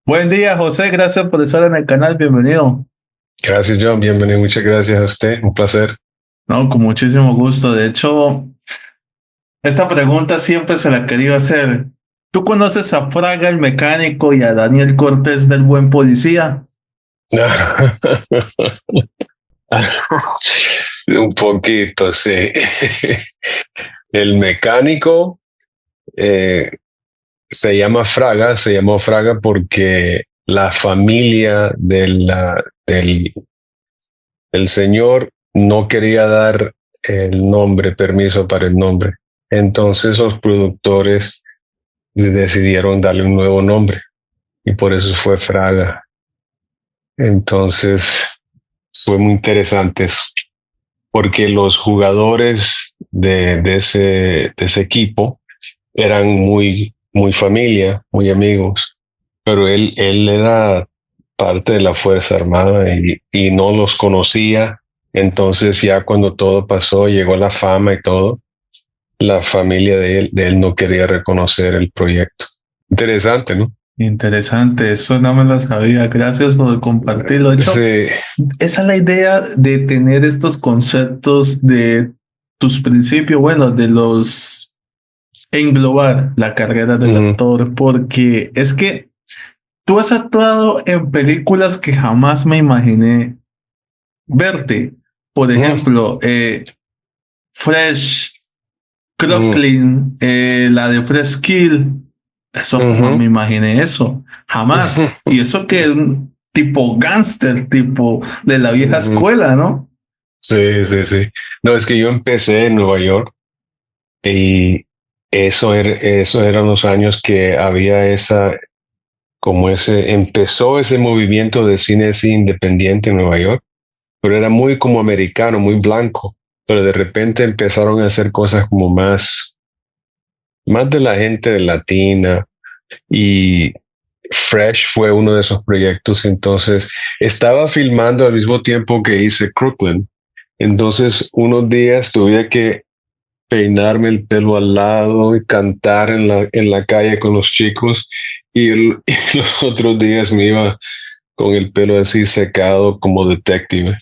Buen día, José. Gracias por estar en el canal. Bienvenido. Gracias, John. Bienvenido. Muchas gracias a usted. Un placer. No, con muchísimo gusto. De hecho, esta pregunta siempre se la quería hacer. ¿Tú conoces a Fraga el mecánico y a Daniel Cortés del Buen Policía? Un poquito, sí. El mecánico eh, se llamó Fraga porque la familia del señor no quería dar el nombre, permiso para el nombre. Entonces los productores decidieron darle un nuevo nombre y por eso fue Fraga. Entonces fue muy interesante eso, porque los jugadores de ese equipo eran muy familia, muy amigos, pero él era parte de la Fuerza Armada y no los conocía. Entonces ya cuando todo pasó, llegó la fama y todo, la familia de él no quería reconocer el proyecto. Interesante, ¿no? Interesante, eso no me lo sabía. Gracias por compartirlo. De hecho, Sí. esa es la idea de tener estos conceptos de tus principios, bueno, de los englobar la carrera del Ujú, actor, porque es que tú has actuado en películas que jamás me imaginé verte. Por ujú, ejemplo, Fresh, ujú, Crooklyn, la de Fresh Kill. Eso jamás me ujú, imaginé eso. Jamás. ujú, Y eso que es un tipo gángster, tipo de la vieja ujú. escuela, ¿no? Sí, sí, sí. No, es que yo empecé en Nueva York y eso eran los años que había empezó ese movimiento de cine así independiente en Nueva York, pero era muy como americano, muy blanco, pero de repente empezaron a hacer cosas como más de la gente de latina y Fresh fue uno de esos proyectos. Entonces estaba filmando al mismo tiempo que hice Crooklyn. Entonces unos días tuve que peinarme el pelo al lado y cantar en la calle con los chicos y los otros días me iba con el pelo así secado como detective.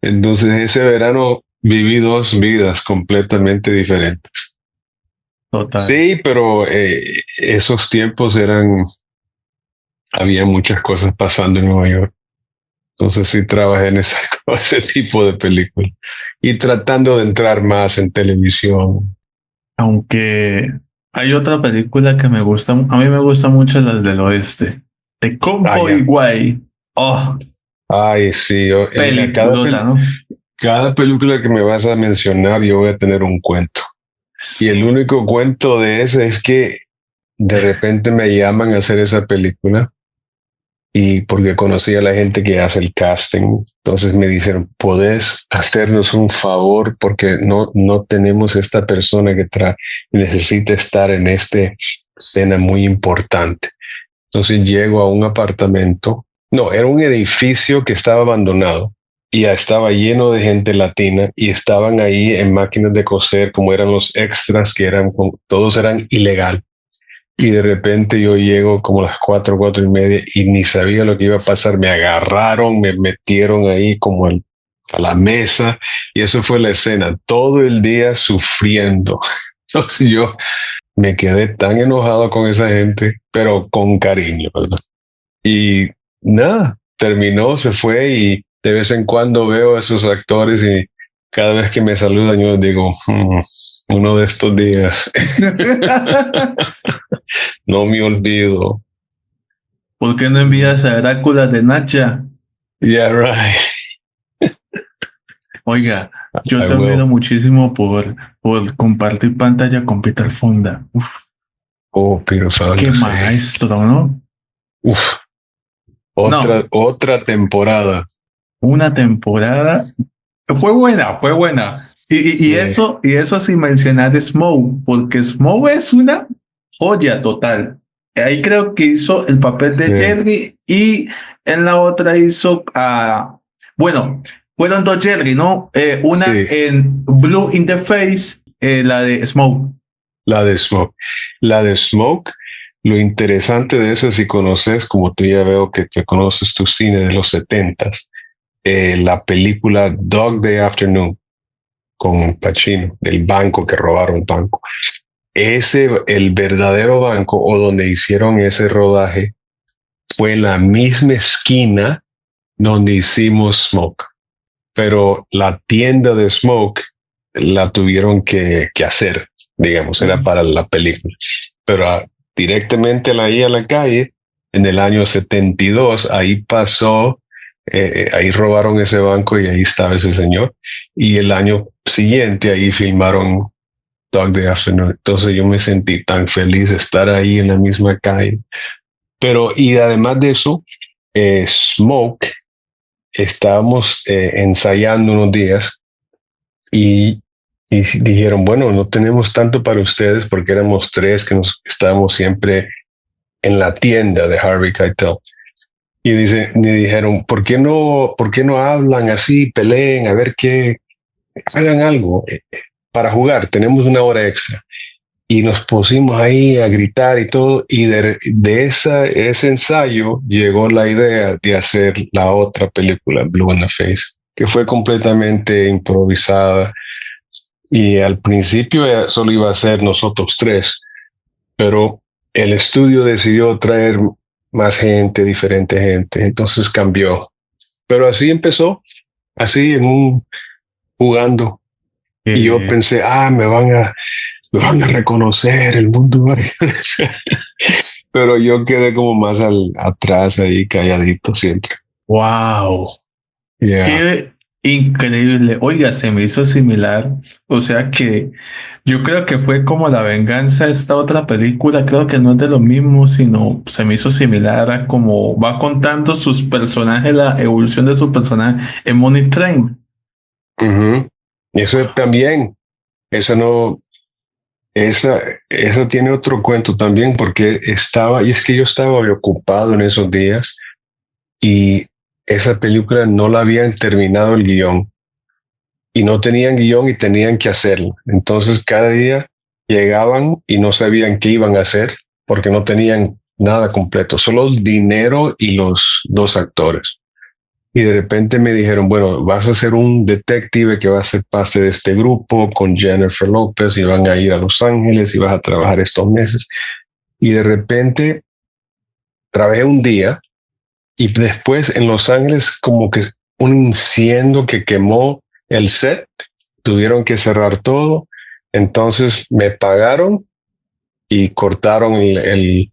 Entonces ese verano viví dos vidas completamente diferentes. Total. Sí, pero esos tiempos había muchas cosas pasando en Nueva York. Entonces sí trabajé en ese tipo de película y tratando de entrar más en televisión. Aunque hay otra película que me gusta, a mí me gusta mucho las del oeste. The Ah, Cowboy ya. Guy. Oh, Ay, sí, mira, peliculota, ¿no? cada película que me vas a mencionar, yo voy a tener un cuento. Y el único cuento de ese es que de repente me llaman a hacer esa película y porque conocí a la gente que hace el casting, entonces me dijeron, ¿podés hacernos un favor? Porque no tenemos esta persona que necesita estar en esta escena muy importante. Entonces llego a un apartamento, no, era un edificio que estaba abandonado y ya estaba lleno de gente latina y estaban ahí en máquinas de coser como eran los extras que todos eran ilegal. Y de repente yo llego como a las 4:30 y ni sabía lo que iba a pasar. Me agarraron, me metieron ahí como a la mesa y eso fue la escena. Todo el día sufriendo. Entonces yo me quedé tan enojado con esa gente, pero con cariño, ¿verdad? Y nada, terminó, se fue y de vez en cuando veo a esos actores y cada vez que me saludan yo digo, uno de estos días, no me olvido. ¿Por qué no envías a Drácula de Nacha? Yeah, right. Oiga, yo I te admiro will. muchísimo por compartir pantalla con Peter Fonda. Uf, Oh, Peter qué Fantasy. maestro, ¿no? Uf, No, otra temporada. una temporada. Fue buena, fue buena. Sí, Y eso sin mencionar Smoke, porque Smoke es una joya total. Ahí creo que hizo el papel de sí, Jerry y en la otra hizo bueno, fueron dos Jerry, ¿no? Una sí, en Blue in the Face, la de Smoke. la de Smoke. La de Smoke Lo interesante de eso, si conoces, como tú ya veo que conoces tu cine de los setentas, la película Dog Day Afternoon con Pacino, del banco que robaron el banco. El verdadero banco o donde hicieron ese rodaje fue en la misma esquina donde hicimos Smoke, pero la tienda de Smoke la tuvieron que hacer, digamos, era para la película, pero directamente ahí a la calle, en el año 72, ahí pasó, ahí robaron ese banco y ahí estaba ese señor, y el año siguiente ahí filmaron Dog Day Afternoon. Entonces yo me sentí tan feliz de estar ahí en la misma calle. Pero, y además de eso, Smoke, estábamos ensayando unos días y, y dijeron, bueno, no tenemos tanto para ustedes porque éramos tres que nos estábamos siempre en la tienda de Harvey Keitel. Y dijeron, por qué no hablan así, peleen, a ver qué, hagan algo para jugar? Tenemos una hora extra. Y nos pusimos ahí a gritar y todo, y ese ensayo llegó la idea de hacer la otra película, Blue in the Face, que fue completamente improvisada, y al principio solo iba a ser nosotros tres, pero el estudio decidió traer más gente, diferente gente, entonces cambió. Pero así empezó, así jugando. Y yo pensé, me van a reconocer, el mundo va a reconocer. Pero yo quedé como más atrás ahí, calladito siempre. Wow. Yeah. Qué increíble. Oiga, se me hizo similar. O sea que yo creo que fue como la venganza de esta otra película. Creo que no es de lo mismo, sino se me hizo similar a como va contando sus personajes, la evolución de su personaje en Money Train. Uh-huh. Eso también, eso no, esa tiene otro cuento también, porque y es que yo estaba ocupado en esos días y esa película no la habían terminado el guión y no tenían guión y tenían que hacerlo. Entonces cada día llegaban y no sabían qué iban a hacer porque no tenían nada completo, solo el dinero y los dos actores. Y de repente me dijeron, bueno, vas a ser un detective que va a ser parte de este grupo con Jennifer López y van a ir a Los Ángeles y vas a trabajar estos meses. Y de repente trabajé un día y después en Los Ángeles como que un incendio que quemó el set, tuvieron que cerrar todo. Entonces me pagaron y cortaron el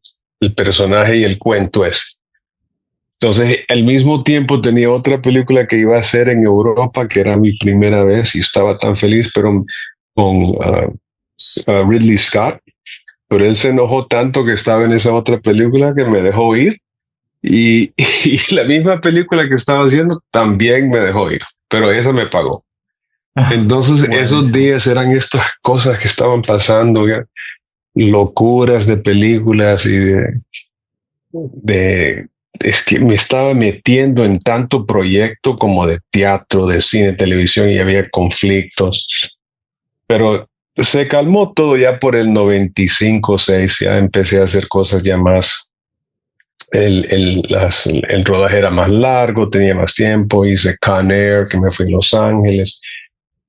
personaje y el cuento ese. Entonces, al mismo tiempo tenía otra película que iba a hacer en Europa, que era mi primera vez y estaba tan feliz, pero con Ridley Scott. Pero él se enojó tanto que estaba en esa otra película que me dejó ir. Y la misma película que estaba haciendo también me dejó ir, pero esa me pagó. Entonces, esos días eran estas cosas que estaban pasando, ya, locuras de películas y es que me estaba metiendo en tanto proyecto como de teatro, de cine, televisión y había conflictos. Pero se calmó todo ya por el 95, 6, ya empecé a hacer cosas ya más. El rodaje era más largo, tenía más tiempo, hice Con Air, que me fui a Los Ángeles.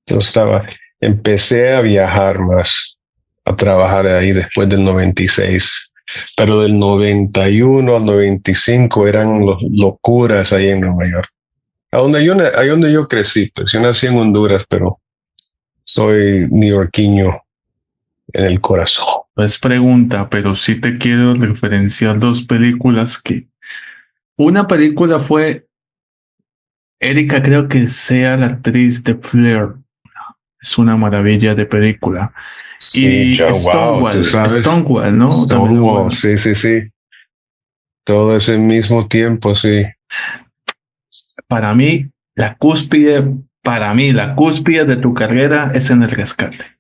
Entonces empecé a viajar más, a trabajar ahí después del 96. Pero del 91 al 95 eran locuras ahí en Nueva York. Ahí donde yo crecí, pues yo nací en Honduras, pero soy neoyorquino en el corazón. No es pregunta, pero sí te quiero referenciar dos películas que... Una película fue Erika, creo que sea la actriz de Flair. Es una maravilla de película. Sí, Y wow, Stonewall, ¿no? Stonewall, sí. Todo ese mismo tiempo, sí. Para mí, la cúspide de tu carrera es En el Rescate.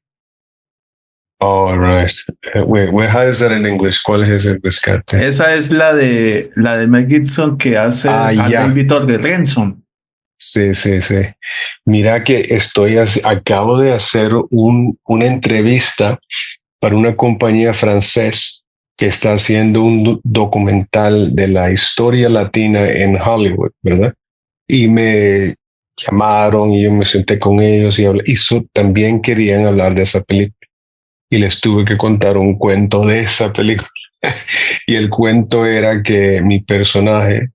All right. Wait, how is that in English? ¿Cuál es el rescate? Esa es la de Mel Gibson que hace a David Ransom. Sí. Mira que acabo de hacer una entrevista para una compañía francesa que está haciendo un documental de la historia latina en Hollywood, ¿verdad? Y me llamaron y yo me senté con ellos y hablé, y también querían hablar de esa película. Y les tuve que contar un cuento de esa película. Y el cuento era que mi personaje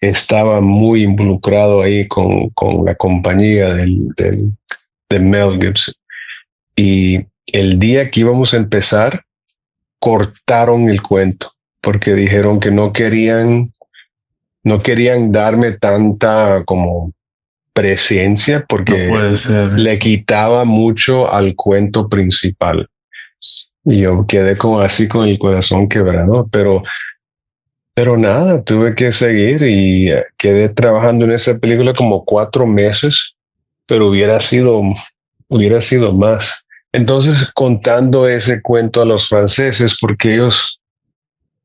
estaba muy involucrado ahí con la compañía de Mel Gibson. Y el día que íbamos a empezar, cortaron el cuento porque dijeron que no querían darme tanta como presencia No porque puede ser. le quitaba mucho al cuento principal. Y yo quedé como así con el corazón quebrado, pero nada, tuve que seguir y quedé trabajando en esa película como 4 meses, pero hubiera sido más. Entonces, contando ese cuento a los franceses, porque ellos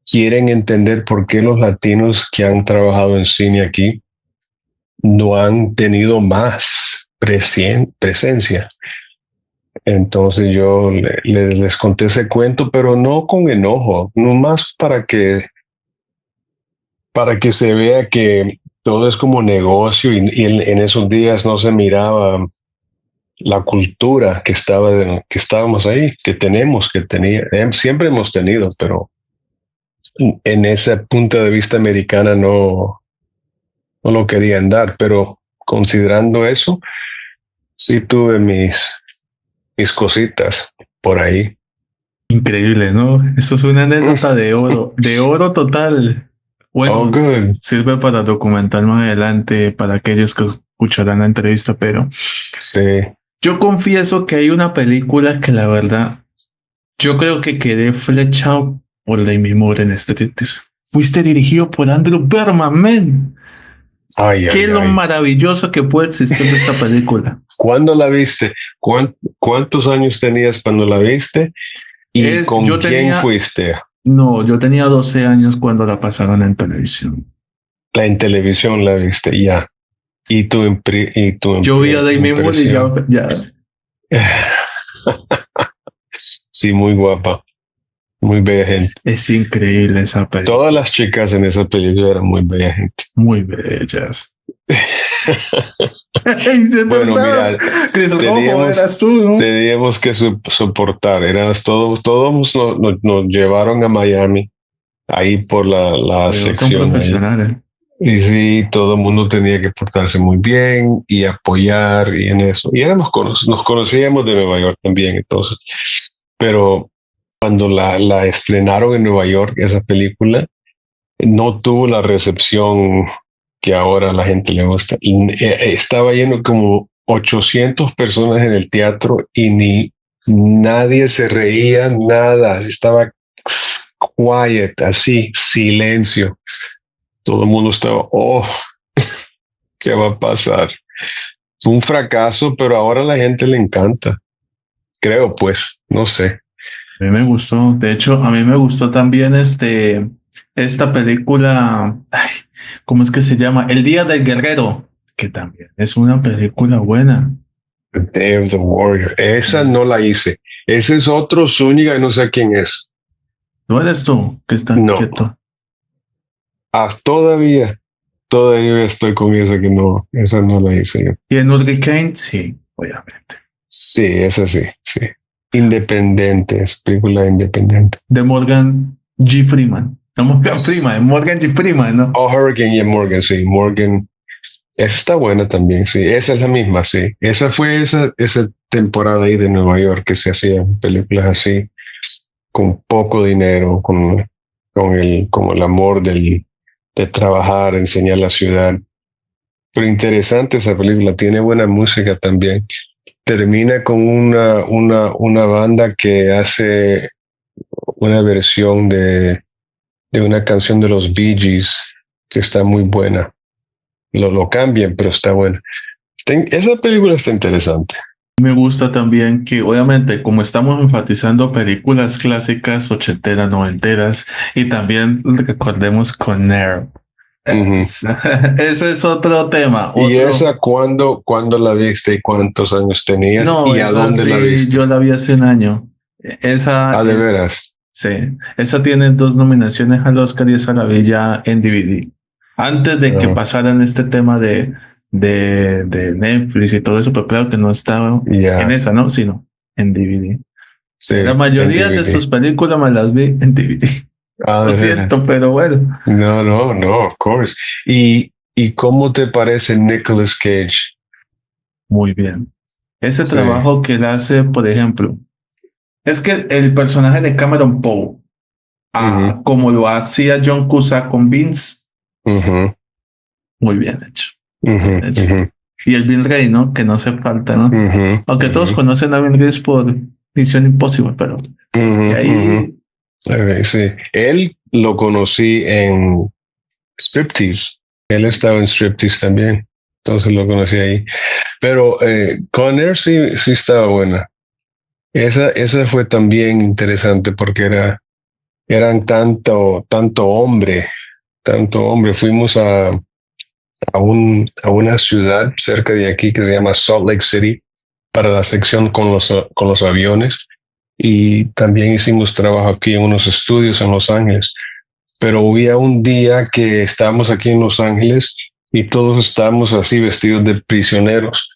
quieren entender por qué los latinos que han trabajado en cine aquí no han tenido más presencia. Entonces yo les conté ese cuento, pero no con enojo, nomás para que se vea que todo es como negocio y en esos días no se miraba la cultura que estábamos ahí, siempre hemos tenido, pero en ese punto de vista americana no lo querían dar, pero considerando eso, sí tuve mis cositas por ahí. Increíble, ¿no? Eso es una anécdota de oro total. Oh, Bueno, good. sirve para documentar más adelante para aquellos que escucharán la entrevista, pero Sí. yo confieso que hay una película que la verdad, yo creo que quedé flechado por Demi Moore en este. Fuiste dirigido por Andrew Berman, man. Ay, ¿Qué ay, es lo ay. maravilloso que puede existir de esta película? ¿Cuándo la viste? ¿Cuántos años tenías cuando la viste? ¿Y con Yo quién tenía, fuiste? no, yo tenía 12 años cuando la pasaron en televisión. En televisión la viste, ya. ¿Y tu Yo vi a Demi Moore y impresión? ya. Sí, muy guapa, muy bella gente. Es increíble esa Todas película. las chicas en esa película eran muy bella gente. Muy bellas. Es Bueno, verdad. mira, Chris Rojo teníamos, eras tú, ¿no? teníamos que soportar. Todos nos llevaron a Miami, ahí por la Pero son sección ahí. profesionales. Y sí, todo el mundo tenía que portarse muy bien y apoyar y en eso. Y nos conocíamos de Nueva York también, entonces. Pero cuando la estrenaron en Nueva York, esa película, no tuvo la recepción que ahora a la gente le gusta. Y estaba lleno como 800 personas en el teatro y ni nadie se reía, nada. Estaba quiet, así, silencio. Todo el mundo estaba, oh, ¿qué va a pasar? Fue un fracaso, pero ahora a la gente le encanta. Creo, pues, no sé. A mí me gustó. De hecho, a mí me gustó también esta película. Ay, ¿cómo es que se llama? El Día del Guerrero, que también es una película buena. The Day of the Warrior. Esa Mm. no la hice. Ese es otro Zúñiga y no sé quién es. ¿No eres tú que estás No, quieto? todavía estoy con esa no la hice yo. ¿Y en Kane? Sí, obviamente. Sí, esa sí, sí. Independiente, es película independiente. De Morgan G. Freeman. No Morgan Freeman, Morgan G. Freeman, ¿no? Oh, Hurricane y Morgan, sí, Morgan. Esa está buena también, sí. Esa es la misma, sí. Esa fue esa temporada ahí de Nueva York que se hacían películas así, con poco dinero, con el amor de trabajar, enseñar la ciudad. Pero interesante esa película, tiene buena música también. Termina con una banda que hace una versión de una canción de los Bee Gees que está muy buena. Lo cambian, pero está buena. Esa película está interesante. Me gusta también que, obviamente, como estamos enfatizando películas clásicas, ochenteras, noventeras, y también recordemos con Nerve. Ujú. Ese es otro tema, ¿Y otro. esa cuándo la viste y cuántos años tenías No, y a esa dónde la sí, viste? yo la vi hace un año. Esa Ah, de es, veras. Sí, esa tiene 2 nominaciones al Oscar y esa la vi ya en DVD. Antes de que Ah, pasaran este tema de Netflix y todo eso, pero claro que no estaba en ya, esa, ¿no? Sino en DVD. La sí, en mayoría de DVD. sus películas me las vi en DVD. Ah, Lo de veras. siento, pero bueno, No, no, no, of course. ¿Y cómo te parece Nicolas Cage? muy bien. Ese Sí. trabajo que él hace, por ejemplo, es que el personaje de Cameron Poe, Ujú, como lo hacía John Cusack con Vince, ujú, muy bien hecho. ujú, Bien hecho. ujú, Y el Bill Ray, ¿no? Que no hace falta, ¿no? ujú, Aunque todos ujú, conocen a Bill Gates por Misión Imposible, pero es ujú, que ujú. ahí, Ok, sí. Él lo conocí en Striptease. Él estaba en Striptease también. Entonces lo conocí ahí. Pero Con Air sí, sí estaba buena. Esa fue también interesante porque eran tanto hombre. Fuimos a una ciudad cerca de aquí que se llama Salt Lake City para la sección con los aviones. Y también hicimos trabajo aquí en unos estudios en Los Ángeles. Pero había un día que estábamos aquí en Los Ángeles y todos estábamos así vestidos de prisioneros.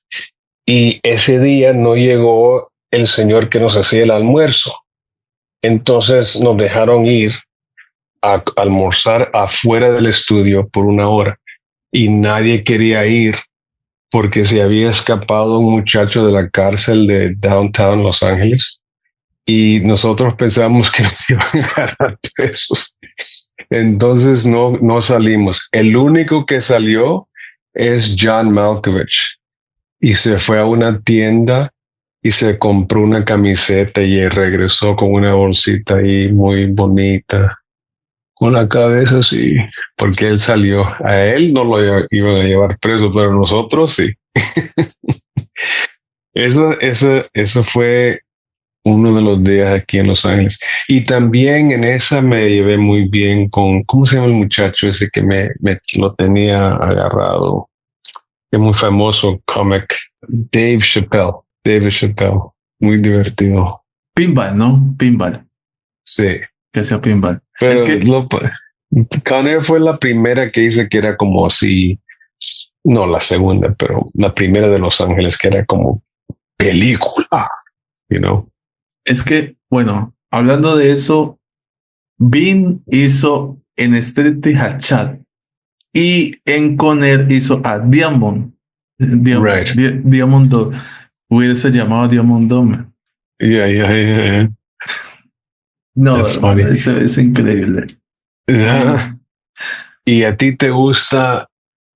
Y ese día no llegó el señor que nos hacía el almuerzo. Entonces nos dejaron ir a almorzar afuera del estudio por una hora y nadie quería ir porque se había escapado un muchacho de la cárcel de Downtown Los Ángeles y nosotros pensamos que nos iban a agarrar presos. Entonces no salimos. El único que salió es John Malkovich y se fue a una tienda y se compró una camiseta y regresó con una bolsita ahí muy bonita, con la cabeza así, porque él salió. A él no lo iban a llevar preso, pero nosotros sí. Eso fue uno de los días aquí en Los Ángeles. Y también en esa me llevé muy bien con, ¿cómo se llama el muchacho ese que me lo tenía agarrado? Es muy famoso comic, Dave Chappelle. Dave Chappelle, muy divertido. pinball, ¿no? Pinball, Sí, que sea pinball. Es pero que, Conner fue la primera que hice que era como así, no la segunda, pero la primera de Los Ángeles que era como película, you know? es que, bueno, hablando de eso, Bean hizo en Street a Chad y en Conner hizo a Diamond. Right. Diamond Dog. Hubiese llamado Diamond Dog. Man. Yeah, yeah, yeah, yeah. No, That's hermano, funny. eso es increíble. Ah, Sí. ¿y a ti te gusta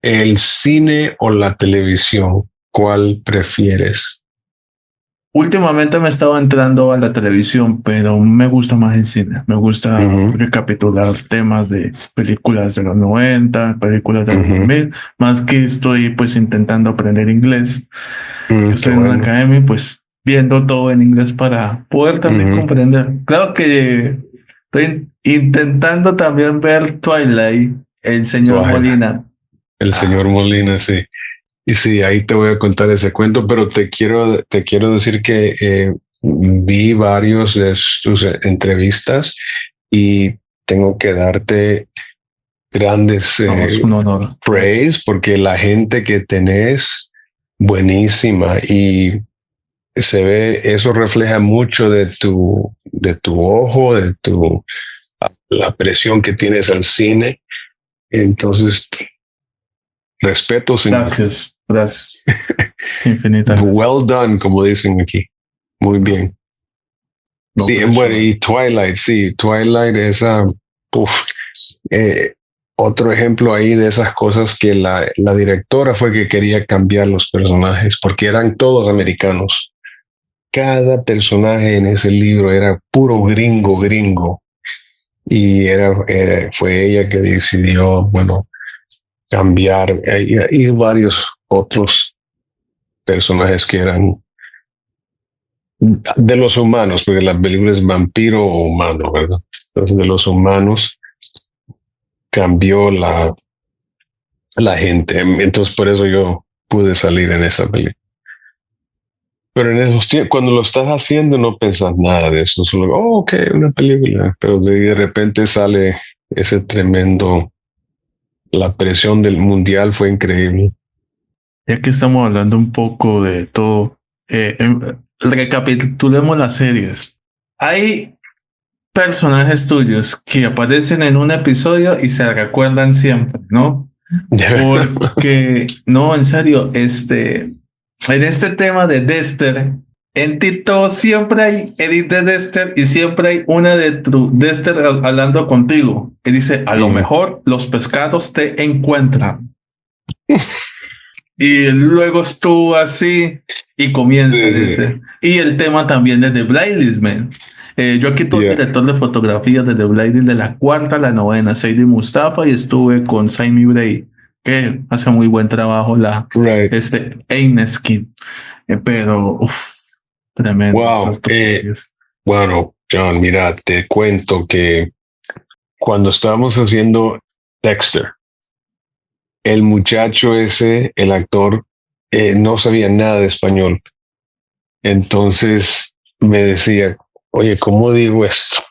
el cine o la televisión? ¿Cuál prefieres? Últimamente me estaba entrando a la televisión, pero me gusta más el cine. Me gusta Ujú, recapitular temas de películas de los 90, películas de los dos ujú, mil. Más que estoy pues intentando aprender inglés. qué Estoy en una bueno. academia, pues viendo todo en inglés para poder también Ujú, comprender. Claro que estoy intentando también ver Twilight, el señor Twilight, Molina. el señor Ah, Molina, sí. Y sí, ahí te voy a contar ese cuento, pero te quiero decir que vi varios de tus entrevistas y tengo que darte grandes no, es un honor. praise Gracias. porque la gente que tenés, buenísima y se ve, eso refleja mucho de tu ojo, la presión que tienes al cine. Entonces, respeto, señor. Gracias, gracias. Infinitas gracias. Well done, como dicen aquí. Muy bien. No, Sí, gracias, bueno, hermano. y Twilight, sí, Twilight esa, uf, eh, otro ejemplo ahí de esas cosas que la directora fue que quería cambiar los personajes porque eran todos americanos. Cada personaje en ese libro era puro gringo, gringo. Y fue ella que decidió, bueno, cambiar y varios otros personajes que eran de los humanos, porque la película es vampiro o humano, ¿verdad? Entonces, de los humanos cambió la gente. Entonces, por eso yo pude salir en esa película. Pero en esos tiempos, cuando lo estás haciendo, no pensas nada de eso. Solo, oh, ok, una película. Pero de repente sale ese tremendo. La presión del mundial fue increíble. Ya que estamos hablando un poco de todo, recapitulemos las series. Hay personajes tuyos que aparecen en un episodio y se recuerdan siempre, ¿no? Porque, no, en serio, en este tema de Dexter, en TikTok siempre hay edit de Dexter y siempre hay una de Dexter hablando contigo que dice, a lo Mm. mejor los pescados te encuentran. Y luego estuvo así y comienza, Sí, sí. dice. Y el tema también de The Blacklist, man. Yo aquí tuve Yeah, director de fotografía de The Blacklist de la cuarta a la novena, Sadie Mustafa, y estuve con Saimi Bray, que hace muy buen trabajo right. Eineskin. Pero, uff, tremendo Wow. esas dos series. Bueno, John, mira, te cuento que cuando estábamos haciendo Dexter, el muchacho ese, el actor, no sabía nada de español. Entonces me decía, oye, ¿cómo digo esto?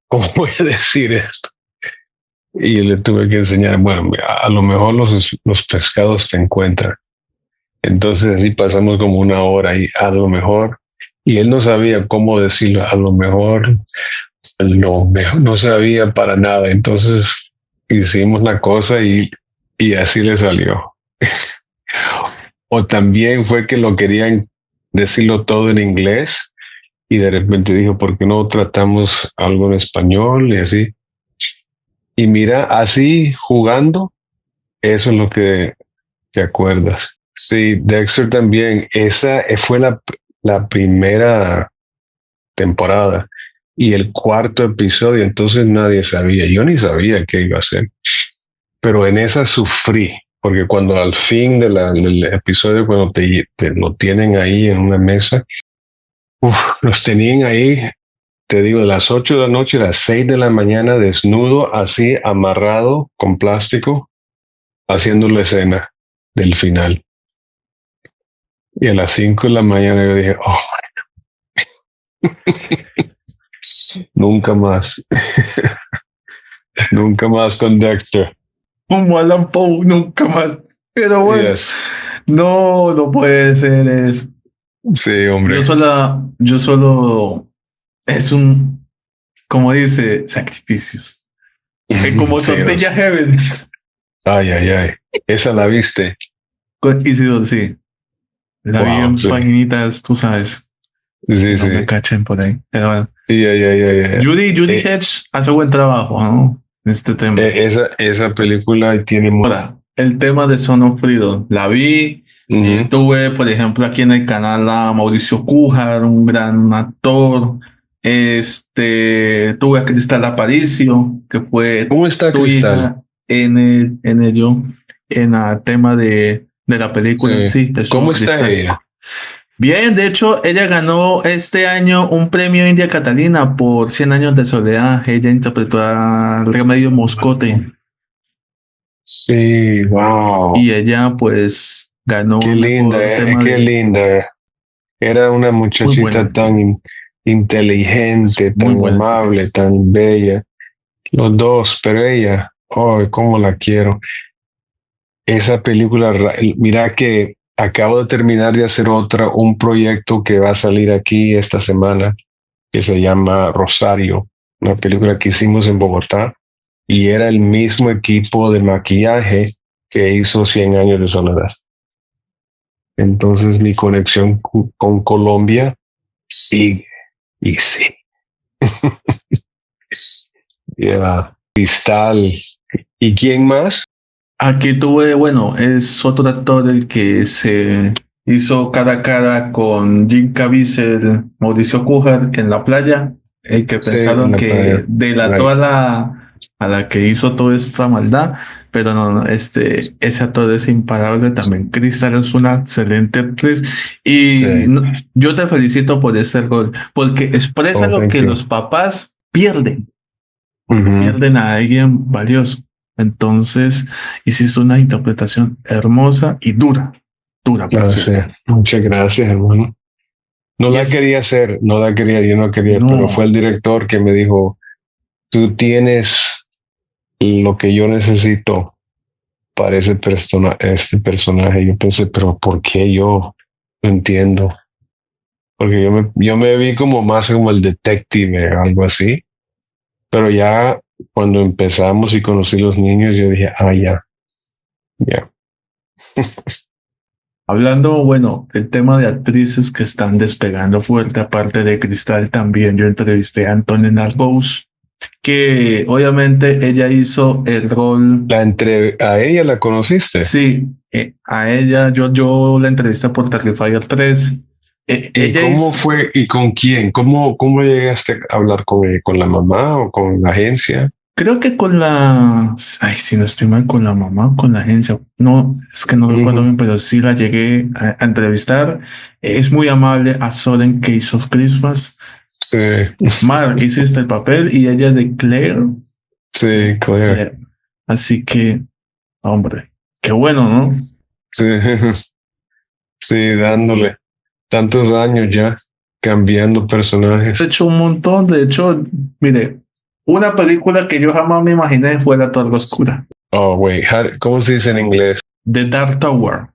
¿Cómo voy a decir esto? Y yo le tuve que enseñar, bueno, mira, a lo mejor los pescados te encuentran. Entonces así pasamos como una hora y a lo mejor, y él no sabía cómo decirlo, a lo mejor no sabía para nada. Entonces hicimos la cosa y así le salió. O también fue que lo querían decirlo todo en inglés y de repente dijo, ¿por qué no tratamos algo en español? Y así. Y mira, así jugando, eso es lo que te acuerdas. Sí, Dexter también, esa fue la primera temporada y el cuarto episodio, entonces nadie sabía, yo ni sabía qué iba a hacer, pero en esa sufrí, porque cuando al fin del episodio, cuando te lo tienen ahí en una mesa, los tenían ahí, te digo, a las 8 de la noche, a las 6 de la mañana, desnudo, así amarrado con plástico, haciendo la escena del final. Y a las 5 de la mañana yo dije, oh, nunca más, nunca más con Dexter. Como Alan Poe, nunca más. Pero bueno, Yes. no puede ser eso. Sí, hombre. Yo solo, es como dice, sacrificios. Es como Sí, no Tortilla sé. Heaven. Ay, ay, ay. Esa la viste. Y sí, la vi Wow, en sí. paginitas, tú sabes, que Sí, no me sí. cachen por ahí. Pero bueno, Sí, ay, ay, ay, ay. Judy Hedge hace buen trabajo, ¿no? En este tema. Esa película tiene Ahora, el tema de Son of Freedom, la vi. Ujú. Tuve, por ejemplo, aquí en el canal a Mauricio Cújar, un gran actor. Tuve a Cristal Aparicio, que fue ¿Cómo está tu Cristal? hija en ello, en el tema de la película en Sí. sí, ¿Cómo estuvo está Cristal. ella? Bien, de hecho, ella ganó este año un premio India Catalina por 100 años de soledad. Ella interpretó a Remedio Moscote Sí, wow. y ella pues ganó Qué un linda, mejor tema qué de linda. Era una muy buena muchachita actriz, tan es inteligente, muy tan buena amable, actriz. tan bella. Los dos, pero ella, oh, cómo la quiero. Esa película, mira que acabo de terminar de hacer un proyecto que va a salir aquí esta semana, que se llama Rosario, una película que hicimos en Bogotá, y era el mismo equipo de maquillaje que hizo 100 años de soledad. Entonces mi conexión con Colombia sigue y sigue. Yeah. Cristal. ¿Y quién más? Aquí tuve, bueno, es otro actor el que se hizo cara a cara con Jim Caviezel, Mauricio Cújar en la playa, el que Sí, en pensaron la que playa. delató Right. a la que hizo toda esta maldad, pero no, ese actor es imparable también. Crystal es una excelente actriz y Sí. yo te felicito por ese rol, porque expresa Oh, lo thank que you. los papás pierden cuando Ujú. pierden a alguien valioso. Entonces, hiciste una interpretación hermosa y dura. dura, por Ah, sí. cierto. Muchas gracias, hermano. No Y la es, quería hacer, no la quería, yo no quería, pero fue no, el director que me dijo, tú tienes lo que yo necesito para este personaje. Yo pensé, pero ¿por qué yo? No entiendo. Porque yo me vi como más como el detective, algo así. Pero ya cuando empezamos y conocí los niños, yo dije, ah, ya, ya. hablando, bueno, del tema de actrices que están despegando fuerte, aparte de Cristal también, yo entrevisté a Antonia Nargous, que obviamente ella hizo el rol, A ella la conociste. sí, a ella, yo la entrevisté por Terrifier 3. ¿Y Ella cómo hizo, fue y con quién? ¿Cómo llegaste a hablar con la mamá o con la agencia? creo que con la, ay, si no estoy mal, con la mamá, o con la agencia, no, es que no recuerdo Ujú. bien, pero sí la llegué a entrevistar. Es muy amable a Soren Case of Christmas. Sí, Mar, hiciste el papel y ella de Claire. sí, Claire. Claire. Así que, hombre, qué bueno, ¿no? Sí, sí, dándole tantos años ya, cambiando He personajes. hecho un montón, de hecho, mire, una película que yo jamás me imaginé fue La Torre Oscura, Oh, wait, ¿cómo se dice en inglés? The Dark Tower,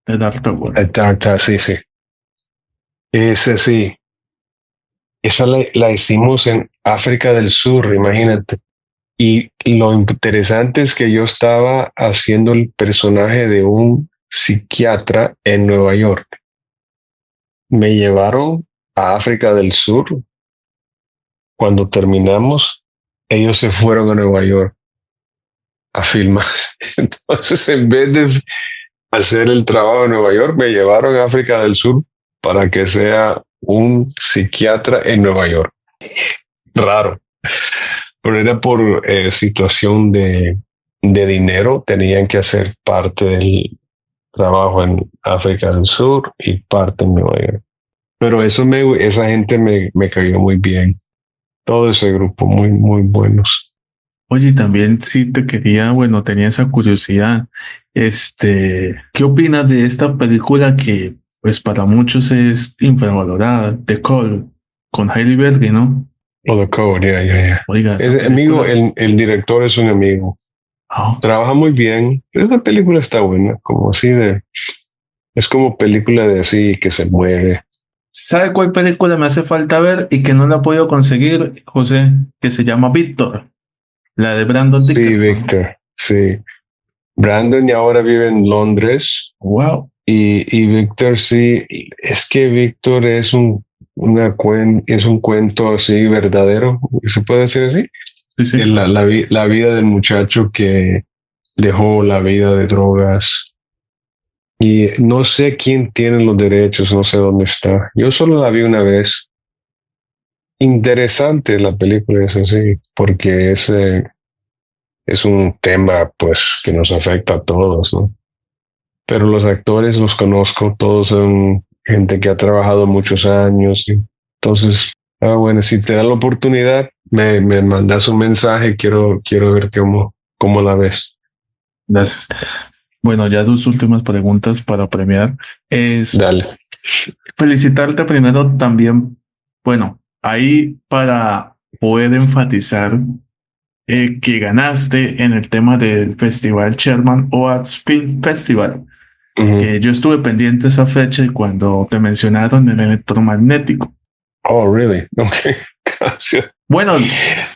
The Dark Tower. Sí, sí. Ese sí. Esa la hicimos en África del Sur, imagínate. Y lo interesante es que yo estaba haciendo el personaje de un psiquiatra en Nueva York. Me llevaron a África del Sur. Cuando terminamos, ellos se fueron a Nueva York a filmar. Entonces, en vez de hacer el trabajo en Nueva York, me llevaron a África del Sur para que sea un psiquiatra en Nueva York. Raro, pero era por situación de dinero, tenían que hacer parte del trabajo en África del Sur y parte en Nueva York. Pero esa gente me cayó muy bien. Todo ese grupo muy, muy buenos. Oye, y también sí te quería, bueno, tenía esa curiosidad. ¿Qué opinas de esta película que, pues, para muchos es infravalorada, The Call, con Hailey Berry, ¿no? O The Code, ya, ya, ya. Oiga, esa Es amigo, película, el director es un amigo. ah, Trabaja muy bien. Esa película está buena, como así de, es como película de así que se mueve. ¿sabe cuál película me hace falta ver y que no la he podido conseguir, José? Que se llama Víctor, la de Brandon Sí, Dickerson. Víctor, sí. Brandon y ahora vive en Londres Wow. y Víctor sí, es que Víctor es es un cuento así verdadero, ¿se puede decir así? Sí, sí. La vida del muchacho que dejó la vida de drogas y no sé quién tiene los derechos, no sé dónde está. Yo solo la vi una vez. Interesante la película, es así, porque es un tema pues que nos afecta a todos, ¿no? Pero los actores los conozco, todos son gente que ha trabajado muchos años. Entonces, bueno, si te da la oportunidad, me mandas un mensaje, quiero ver cómo la ves. Gracias. Bueno, ya dos últimas preguntas para premiar. Es Dale. felicitarte primero también, bueno, ahí para poder enfatizar que ganaste en el tema del Festival Sherman Oaks Film Festival, Ujú. que yo estuve pendiente esa fecha y cuando te mencionaron el electromagnético. Oh, really? Ok, gracias. Bueno,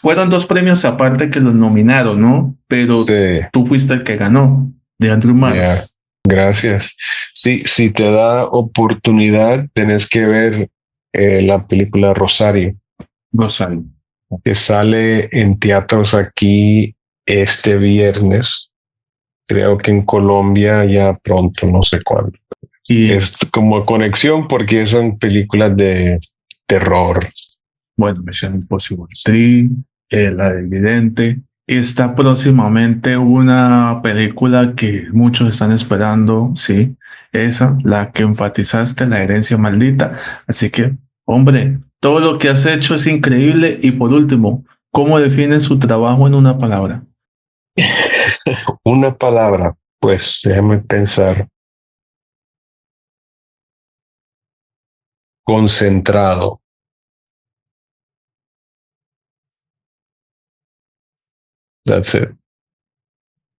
fueron dos premios aparte que los nominaron, ¿no? Sí, Pero tú fuiste el que ganó, de Andrew ya, Mars. gracias. Sí, si te da oportunidad, tenés que ver la película Rosario, Gozal. que sale en teatros aquí este viernes. Creo que en Colombia ya pronto, no sé cuándo. Y Es como conexión porque son películas de terror. bueno, Misión Imposible 3, la del Vidente. Está próximamente una película que muchos están esperando, sí, esa, la que enfatizaste, La herencia maldita. Así que, hombre, todo lo que has hecho es increíble. Y por último, ¿cómo defines su trabajo en una palabra? Una palabra, pues déjame pensar. concentrado. That's it.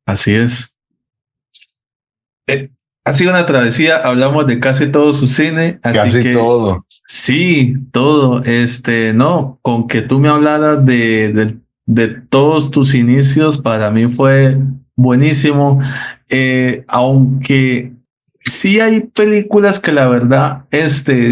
Así es. Ha sido una travesía, hablamos de casi todo su cine, así Casi que todo. sí, todo. No, con que tú me hablaras de todos tus inicios, para mí fue buenísimo. Aunque sí hay películas que la verdad,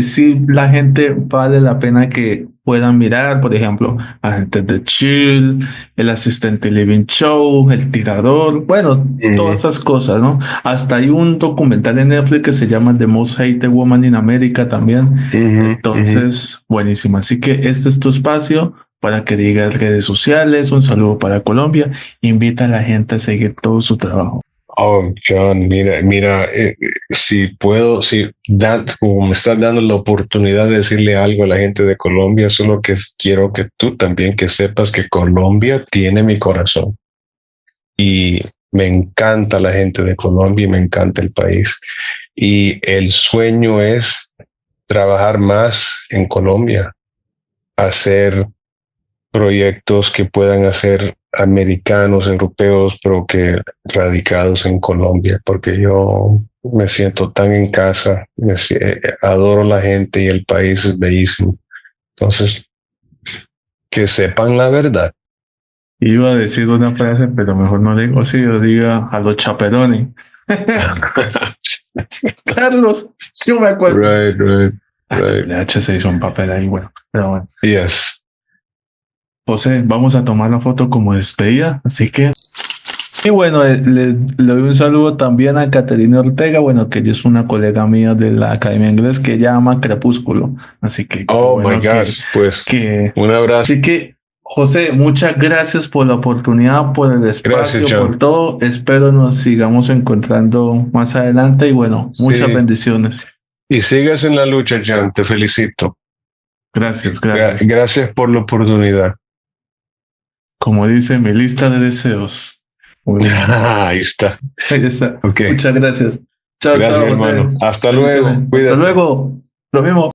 sí la gente vale la pena que puedan mirar, por ejemplo, Agentes de Chill, El Asistente Living Show, El Tirador, bueno, todas esas cosas, ¿no? Hasta hay un documental en Netflix que se llama The Most Hated Woman in America también. Entonces, buenísimo. Así que este es tu espacio para que digas redes sociales, un saludo para Colombia, invita a la gente a seguir todo su trabajo. Oh, John, mira, si puedo, como me estás dando la oportunidad de decirle algo a la gente de Colombia, solo que quiero que tú también que sepas que Colombia tiene mi corazón y me encanta la gente de Colombia y me encanta el país. Y el sueño es trabajar más en Colombia, hacer proyectos que puedan hacer americanos, europeos, pero que radicados en Colombia, porque yo me siento tan en casa, adoro la gente y el país es bellísimo. Entonces, que sepan la verdad. Iba a decir una frase, pero mejor no digo así, yo diga a los chaperones. Carlos, yo me acuerdo. Right. Triple H se hizo un papel ahí, bueno, pero bueno. Yes. José, vamos a tomar la foto como despedida, así que... Y bueno, le doy un saludo también a Caterina Ortega, bueno, que ella es una colega mía de la Academia Inglés que ella ama Crepúsculo, así que... Oh, bueno, my gosh, pues un abrazo. Así que, José, muchas gracias por la oportunidad, por el espacio, Gracias, por todo. Espero nos sigamos encontrando más adelante y bueno, muchas bendiciones. Y sigas en la lucha, Jan, te felicito. Gracias. Gracias por la oportunidad. Como dice mi lista de deseos. Ahí está. Ahí está. Okay. Muchas gracias. Chao, gracias, José. hermano. Hasta luego. Cuídate. Hasta luego. Lo mismo.